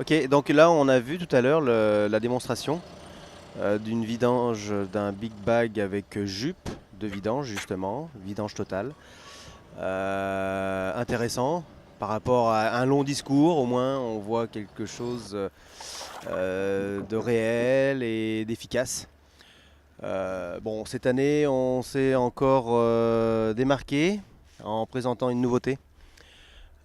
Ok, donc là on a vu tout à l'heure la démonstration d'une vidange d'un big bag avec jupe de vidange justement, vidange totale. Intéressant par rapport à un long discours, au moins on voit quelque chose de réel et d'efficace. Bon, cette année on s'est encore démarqué en présentant une nouveauté.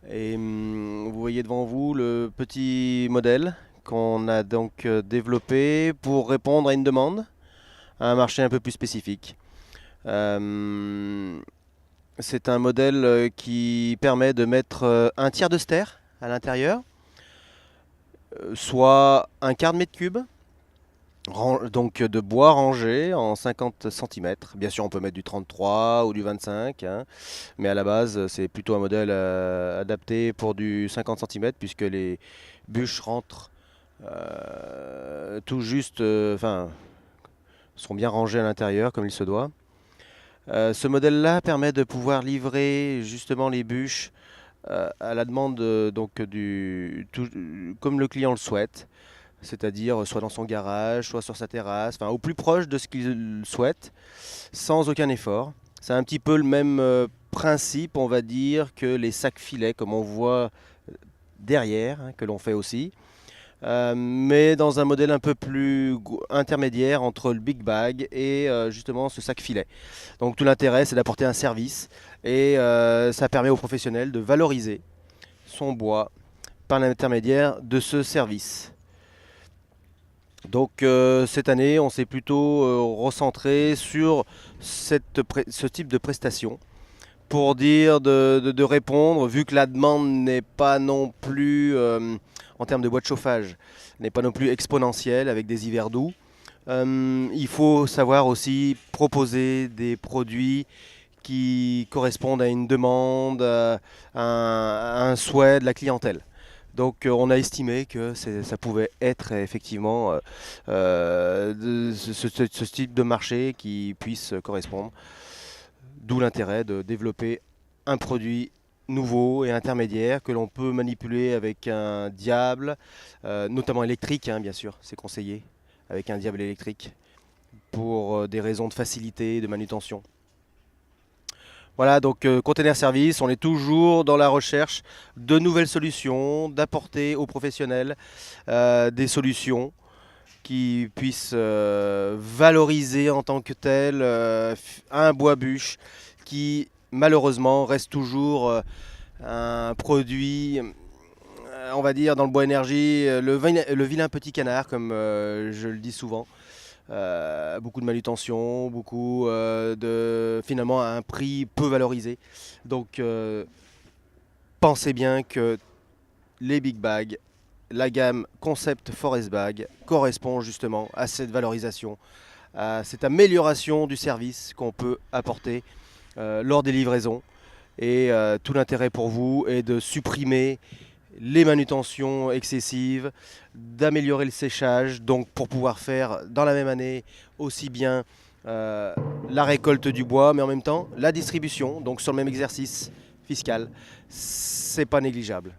Et vous voyez devant vous le petit modèle qu'on a donc développé pour répondre à une demande, à un marché un peu plus spécifique. Euh, c'est un modèle qui permet de mettre un tiers de ster à l'intérieur, soit un quart de mètre cube, donc de bois rangé en 50 cm. Bien sûr, on peut mettre du 33 ou du 25, hein, mais à la base, c'est plutôt un modèle adapté pour du 50 cm puisque les bûches rentrent tout juste, enfin, sont bien rangées à l'intérieur comme il se doit. Ce modèle-là permet de pouvoir livrer justement les bûches à la demande donc comme le client le souhaite, c'est-à-dire soit dans son garage, soit sur sa terrasse, enfin au plus proche de ce qu'il souhaite, sans aucun effort. C'est un petit peu le même principe, on va dire, que les sacs filets, comme on voit derrière, hein, que l'on fait aussi. Mais dans un modèle un peu plus intermédiaire entre le big bag et justement ce sac filet. Donc tout l'intérêt, c'est d'apporter un service et ça permet aux professionnels de valoriser son bois par l'intermédiaire de ce service. Donc cette année, on s'est plutôt recentré sur ce type de prestation pour dire de répondre, vu que la demande n'est pas non plus, en termes de bois de chauffage, n'est pas non plus exponentielle avec des hivers doux. Il faut savoir aussi proposer des produits qui correspondent à une demande, à un souhait de la clientèle. Donc on a estimé que ça pouvait être effectivement ce type de marché qui puisse correspondre. D'où l'intérêt de développer un produit nouveau et intermédiaire que l'on peut manipuler avec un diable, notamment électrique, hein, bien sûr, c'est conseillé, avec un diable électrique, pour des raisons de facilité, de manutention. Voilà, donc Container Service, on est toujours dans la recherche de nouvelles solutions, d'apporter aux professionnels des solutions qui puissent valoriser en tant que tel un bois bûche qui malheureusement reste toujours un produit, on va dire dans le bois énergie, le vilain petit canard comme je le dis souvent. Beaucoup de manutention, beaucoup de finalement à un prix peu valorisé. Donc pensez bien que les big bags, la gamme Concept Forest Bag correspond justement à cette valorisation, à cette amélioration du service qu'on peut apporter lors des livraisons. Et tout l'intérêt pour vous est de supprimer les manutentions excessives, d'améliorer le séchage, donc pour pouvoir faire dans la même année aussi bien euh, la récolte du bois, mais en même temps la distribution, donc sur le même exercice fiscal. C'est pas négligeable.